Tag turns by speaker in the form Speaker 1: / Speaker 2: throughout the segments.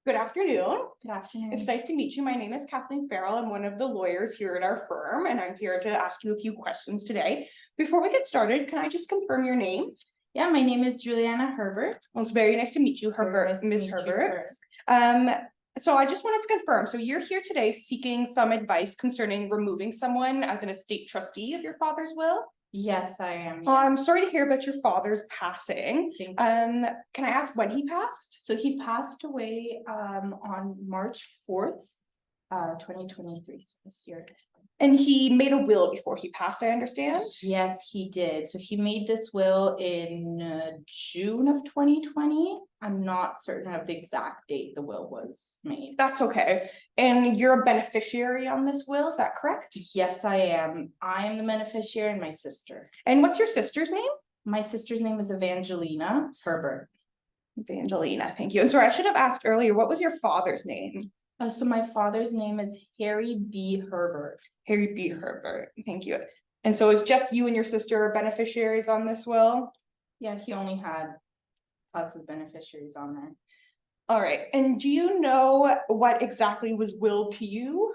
Speaker 1: Good afternoon.
Speaker 2: Good afternoon.
Speaker 1: It's nice to meet you. My name is Kathleen Ferrell. I'm one of the lawyers here at our firm, and I'm here to ask you a few questions today. Before we get started, can I just confirm your name?
Speaker 2: Yeah, my name is Juliana Herbert.
Speaker 1: Well, it's very nice to meet you, Herbert, Ms. Herbert. So I just wanted to confirm, so you're here today seeking some advice concerning removing someone as an estate trustee of your father's will?
Speaker 2: Yes, I am.
Speaker 1: Oh, I'm sorry to hear about your father's passing.
Speaker 2: Thank you.
Speaker 1: Can I ask when he passed?
Speaker 2: So he passed away on March 4th, 2023, so this year.
Speaker 1: And he made a will before he passed, I understand?
Speaker 2: Yes, he did. So he made this will in June of 2020. I'm not certain of the exact date the will was made.
Speaker 1: That's okay. And you're a beneficiary on this will, is that correct?
Speaker 2: Yes, I am. I am the beneficiary and my sister.
Speaker 1: And what's your sister's name?
Speaker 2: My sister's name is Evangelina Herbert.
Speaker 1: Evangelina, thank you. And sorry, I should have asked earlier, what was your father's name?
Speaker 2: So my father's name is Harry B. Herbert.
Speaker 1: Harry B. Herbert, thank you. And so is just you and your sister beneficiaries on this will?
Speaker 2: Yeah, he only had us as beneficiaries on there.
Speaker 1: All right, and do you know what exactly was willed to you?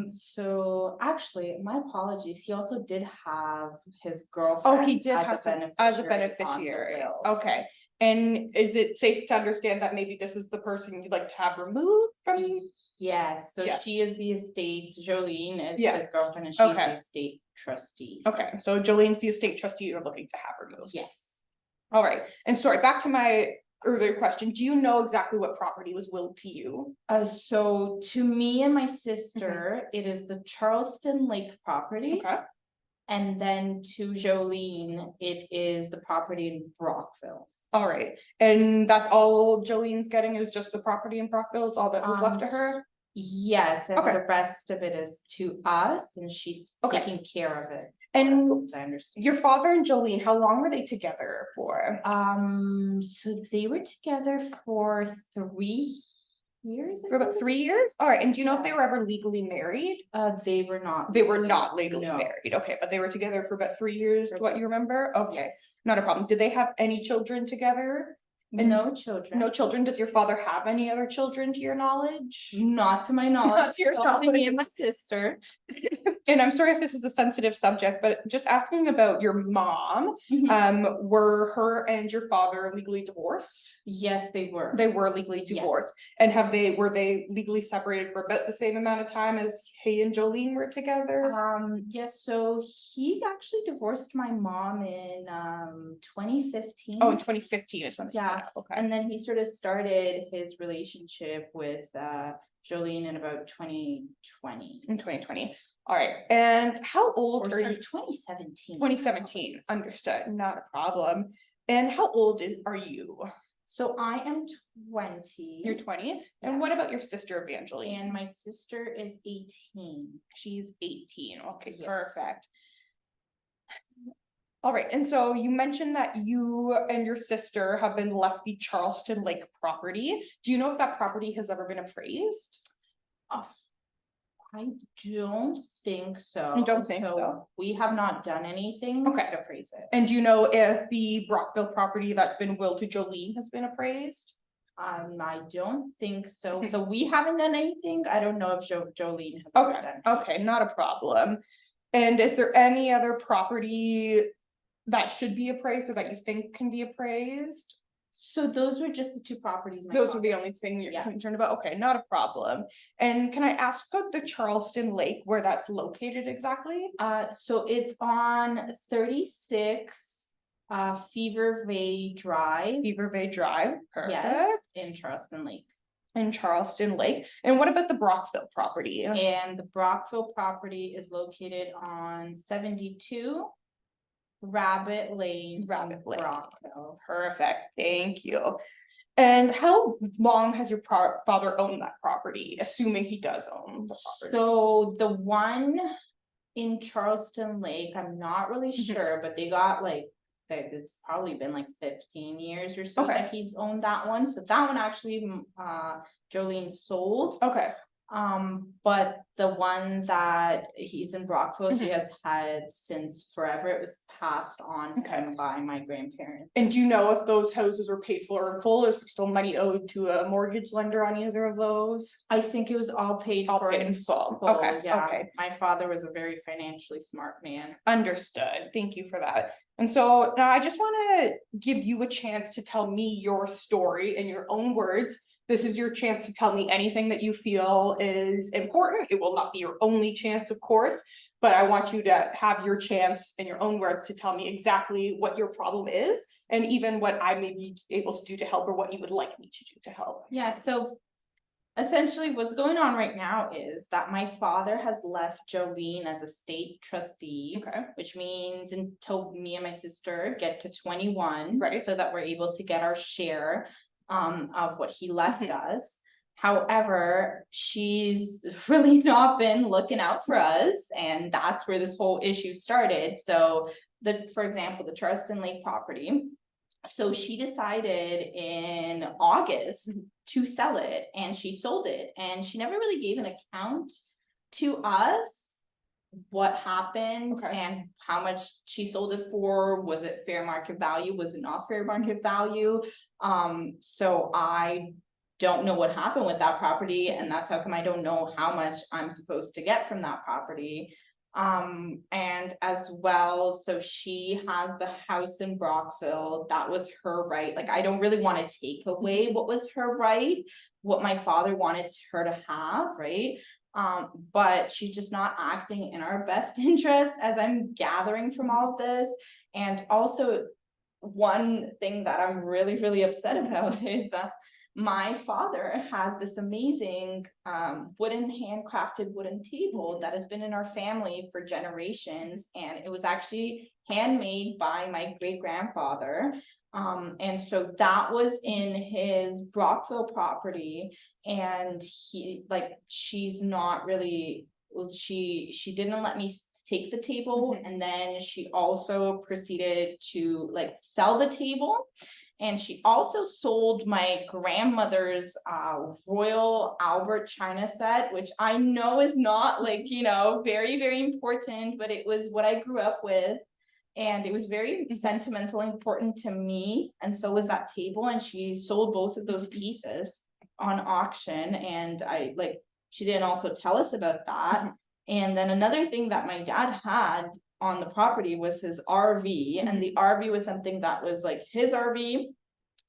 Speaker 2: So actually, my apologies. He also did have his girlfriend.
Speaker 1: Oh, he did have as a beneficiary. Okay. And is it safe to understand that maybe this is the person you'd like to have removed from?
Speaker 2: Yes, so
Speaker 1: Yeah.
Speaker 2: she is the estate, Jolene is
Speaker 1: Yeah.
Speaker 2: his girlfriend, and she's
Speaker 1: Okay.
Speaker 2: the estate trustee.
Speaker 1: Okay, so Jolene's the estate trustee you're looking to have removed.
Speaker 2: Yes.
Speaker 1: All right, and sorry, back to my earlier question. Do you know exactly what property was willed to you?
Speaker 2: So to me and my sister, it is the Charleston Lake property.
Speaker 1: Okay.
Speaker 2: And then to Jolene, it is the property in Brockville.
Speaker 1: All right, and that's all Jolene's getting is just the property in Brockville is all that was left to her?
Speaker 2: Yes, and
Speaker 1: Okay.
Speaker 2: the rest of it is to us, and she's
Speaker 1: Okay.
Speaker 2: taking care of it.
Speaker 1: And
Speaker 2: as I understand.
Speaker 1: your father and Jolene, how long were they together for?
Speaker 2: So they were together for 3 years.
Speaker 1: For about 3 years? All right, and do you know if they were ever legally married?
Speaker 2: They were not.
Speaker 1: They were not legally
Speaker 2: No.
Speaker 1: married. Okay, but they were together for about 3 years, what you remember? Okay,
Speaker 2: Yes.
Speaker 1: not a problem. Did they have any children together?
Speaker 2: And no children.
Speaker 1: No children. Does your father have any other children to your knowledge?
Speaker 2: Not to my knowledge.
Speaker 1: Not to your
Speaker 2: Only me
Speaker 1: knowledge.
Speaker 2: and my sister.
Speaker 1: And I'm sorry if this is a sensitive subject, but just asking about your mom, were her and your father legally divorced?
Speaker 2: Yes, they were.
Speaker 1: They were legally divorced. And were they legally separated for about the same amount of time as he and Jolene were together?
Speaker 2: Yes, so he actually divorced my mom in 2015.
Speaker 1: Oh, in 2015 is when.
Speaker 2: Yeah.
Speaker 1: Okay.
Speaker 2: And then he sort of started his relationship with Jolene in about 2020.
Speaker 1: In 2020. All right. And how old are you?
Speaker 2: 2017.
Speaker 1: 2017. Understood. Not a problem. And how old are you?
Speaker 2: So I am 20.
Speaker 1: You're 20?
Speaker 2: Yeah.
Speaker 1: And what about your sister, Evangeline?
Speaker 2: And my sister is 18.
Speaker 1: She's 18. Okay,
Speaker 2: Yes.
Speaker 1: perfect. All right, and so you mentioned that you and your sister have been left the Charleston Lake property. Do you know if that property has ever been appraised?
Speaker 2: I don't think so.
Speaker 1: You don't think so?
Speaker 2: We have not done anything to appraise it.
Speaker 1: And do you know if the Brockville property that's been willed to Jolene has been appraised?
Speaker 2: I don't think so. So we haven't done anything. I don't know if Jolene has
Speaker 1: Okay.
Speaker 2: done anything.
Speaker 1: Okay, not a problem. And is there any other property that should be appraised or that you think can be appraised?
Speaker 2: So those were just the two properties.
Speaker 1: Those are the only thing you're concerned about? Okay, not a problem. And can I ask about the Charleston Lake, where that's located exactly?
Speaker 2: So it's on 36 Fever Bay Drive.
Speaker 1: Fever Bay Drive, perfect.
Speaker 2: Yes, in Charleston Lake.
Speaker 1: In Charleston Lake. And what about the Brockville property?
Speaker 2: And the Brockville property is located on 72 Rabbit Lane. Brockville.
Speaker 1: Perfect, thank you. And how long has your father owned that property, assuming he does own the property?
Speaker 2: So the one in Charleston Lake, I'm not really sure, but they got it's probably been like 15 years or so that he's owned that one. So that one actually Jolene sold.
Speaker 1: Okay.
Speaker 2: But the one that he's in Brockville, he has had since forever. It was passed on to him by my grandparents.
Speaker 1: And do you know if those houses were paid for in full, or is there still money owed to a mortgage lender on either of those?
Speaker 2: I think it was all paid for
Speaker 1: in full.
Speaker 2: full.
Speaker 1: Okay,
Speaker 2: Yeah.
Speaker 1: okay.
Speaker 2: My father was a very financially smart man.
Speaker 1: Understood. Thank you for that. And so now I just want to give you a chance to tell me your story in your own words. This is your chance to tell me anything that you feel is important. It will not be your only chance, of course, but I want you to have your chance in your own words to tell me exactly what your problem is, and even what I may be able to do to help, or what you would like me to do to help.
Speaker 2: Yeah, so essentially what's going on right now is that my father has left Jolene as a state trustee,
Speaker 1: Okay.
Speaker 2: which means until me and my sister get to 21,
Speaker 1: Right.
Speaker 2: so that we're able to get our share of what he left us. However, she's really not been looking out for us, and that's where this whole issue started. So for example, the Charleston Lake property. So she decided in August to sell it, and she sold it, and she never really gave an account to us what happened and how much she sold it for. Was it fair market value? Was it not fair market value? So I don't know what happened with that property, and that's how come I don't know how much I'm supposed to get from that property. And as well, so she has the house in Brockville. That was her right. Like, I don't really want to take away what was her right, what my father wanted her to have, right? But she's just not acting in our best interest, as I'm gathering from all of this. And also, one thing that I'm really, really upset about is my father has this amazing handcrafted wooden table that has been in our family for generations, and it was actually handmade by my great grandfather. And so that was in his Brockville property, and she's not really, she didn't let me take the table, and then she also proceeded to sell the table. And she also sold my grandmother's Royal Albert china set, which I know is not very, very important, but it was what I grew up with. And it was very sentimental, important to me. And so was that table. And she sold both of those pieces on auction. And she didn't also tell us about that. And then another thing that my dad had on the property was his RV, and the RV was something that was his RV,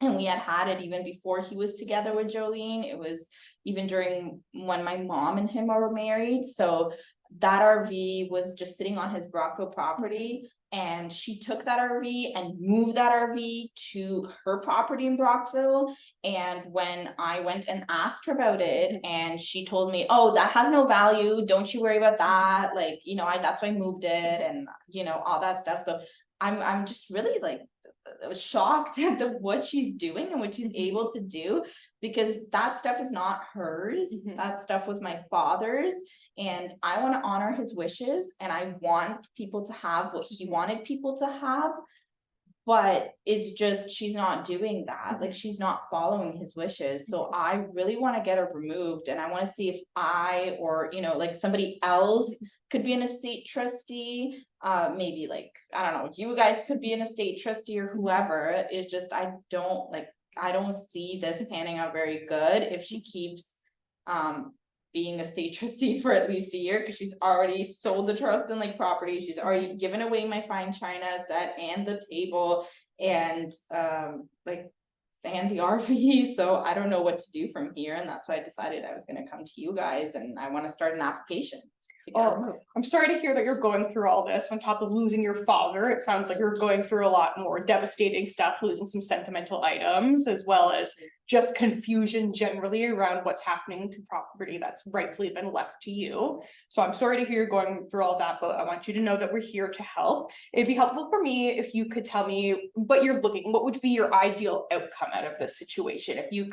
Speaker 2: and we had it even before he was together with Jolene. It was even during when my mom and him were married. So that RV was just sitting on his Brockville property, and she took that RV and moved that RV to her property in Brockville. And when I went and asked her about it, and she told me, oh, that has no value, don't you worry about that, that's why I moved it, and all that stuff. So I'm just really shocked at what she's doing and what she's able to do, because that stuff is not hers. That stuff was my father's, and I want to honor his wishes, and I want people to have what he wanted people to have. But it's just, she's not doing that. She's not following his wishes. So I really want to get her removed, and I want to see if I, or somebody else could be an estate trustee. Maybe I don't know, you guys could be an estate trustee, or whoever. It's just, I don't see this panning out very good if she keeps being a state trustee for at least a year, because she's already sold the Charleston Lake property. She's already given away my fine china set and the table, and and the RV. So I don't know what to do from here, and that's why I decided I was going to come to you guys, and I want to start an application.
Speaker 1: Oh, I'm sorry to hear that you're going through all this on top of losing your father. It sounds like you're going through a lot more devastating stuff, losing some sentimental items, as well as just confusion generally around what's happening to property that's rightfully been left to you. So I'm sorry to hear you're going through all that, but I want you to know that we're here to help. It'd be helpful for me if you could tell me what would be your ideal outcome out of this situation. If you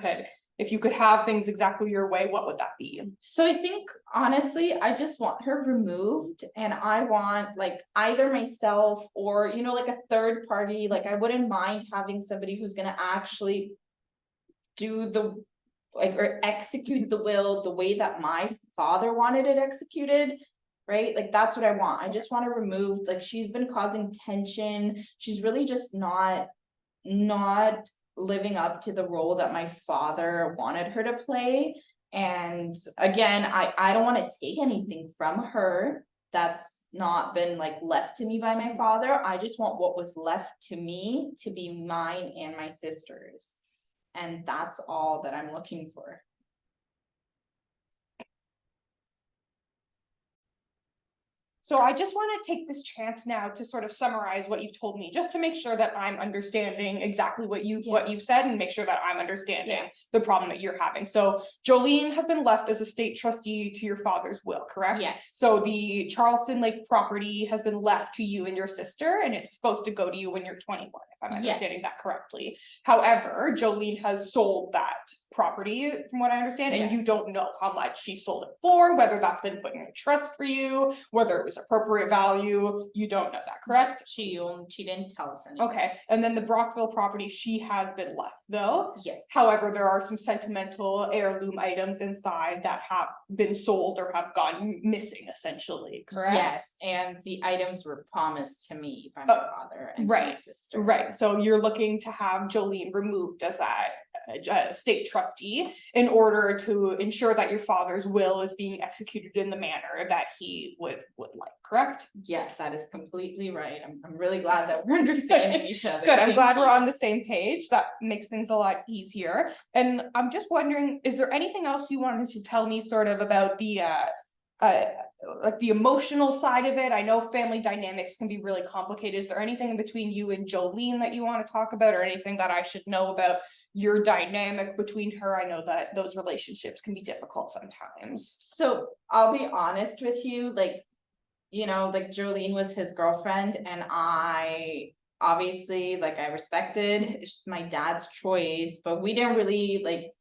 Speaker 1: could have things exactly your way, what would that be?
Speaker 2: So I think, honestly, I just want her removed, and I want either myself or, a third party. I wouldn't mind having somebody who's going to actually do the like, or execute the will the way that my father wanted it executed. Right, like that's what I want. I just want to remove, like, she's been causing tension. She's really just not living up to the role that my father wanted her to play. And again, I don't want to take anything from her that's not been like left to me by my father. I just want what was left to me to be mine and my sister's. And that's all that I'm looking for.
Speaker 1: So I just want to take this chance now to sort of summarize what you've told me, just to make sure that I'm understanding exactly what you've said, and make sure that I'm understanding the problem that you're having. So Jolene has been left as a state trustee to your father's will, correct?
Speaker 2: Yes.
Speaker 1: So the Charleston Lake property has been left to you and your sister, and it's supposed to go to you when you're 21, if I'm understanding that correctly. However, Jolene has sold that property, from what I understand, and you don't know how much she sold it for, whether that's been put in a trust for you, whether it was appropriate value. You don't know that, correct?
Speaker 2: She didn't tell us anything.
Speaker 1: Okay, and then the Brockville property, she has been left though.
Speaker 2: Yes.
Speaker 1: However, there are some sentimental heirloom items inside that have been sold or have gone missing, essentially, correct?
Speaker 2: Yes, and the items were promised to me by my father and to my sister.
Speaker 1: Right, so you're looking to have Jolene removed as that state trustee in order to ensure that your father's will is being executed in the manner that he would like, correct?
Speaker 2: Yes, that is completely right. I'm really glad that we're understanding each other.
Speaker 1: Good, I'm glad we're on the same page. That makes things a lot easier. And I'm just wondering, is there anything else you wanted to tell me sort of about the like the emotional side of it? I know family dynamics can be really complicated. Is there anything between you and Jolene that you want to talk about, or anything that I should know about your dynamic between her? I know that those relationships can be difficult sometimes.
Speaker 2: So I'll be honest with you, like, you know, like Jolene was his girlfriend, and I obviously, like, I respected my dad's choice, but we didn't really, like,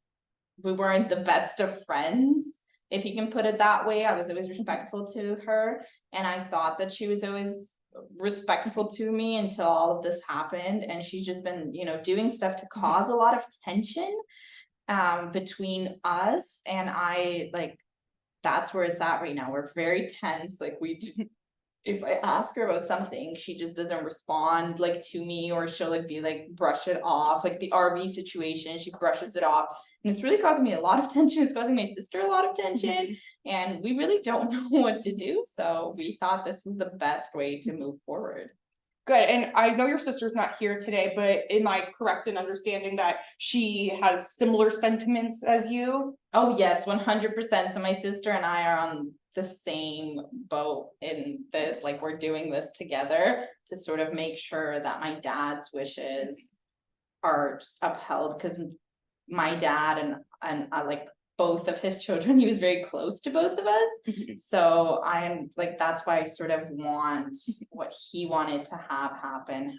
Speaker 2: we weren't the best of friends, if you can put it that way. I was always respectful to her, and I thought that she was always respectful to me until all of this happened. And she's just been, you know, doing stuff to cause a lot of tension between us. And I, like, that's where it's at right now. We're very tense. Like, if I ask her about something, she just doesn't respond, like, to me, or she'll, like, be like, brush it off. Like the RV situation, she brushes it off, and it's really causing me a lot of tension. It's causing my sister a lot of tension, and we really don't know what to do. So we thought this was the best way to move forward.
Speaker 1: Good, and I know your sister's not here today, but am I correct in understanding that she has similar sentiments as you?
Speaker 2: Oh yes, 100%. So my sister and I are on the same boat in this. Like, we're doing this together to sort of make sure that my dad's wishes are just upheld, because my dad and like both of his children, he was very close to both of us. So I'm like, that's why I sort of want what he wanted to have happen.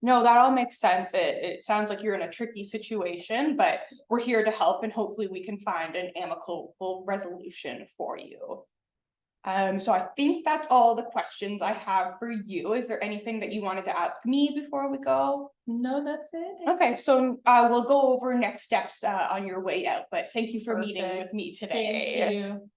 Speaker 1: No, that all makes sense. It sounds like you're in a tricky situation, but we're here to help, and hopefully we can find an amicable resolution for you. So I think that's all the questions I have for you. Is there anything that you wanted to ask me before we go?
Speaker 2: No, that's it.
Speaker 1: Okay, so we'll go over next steps on your way out, but thank you for meeting with me today.
Speaker 2: Thank you.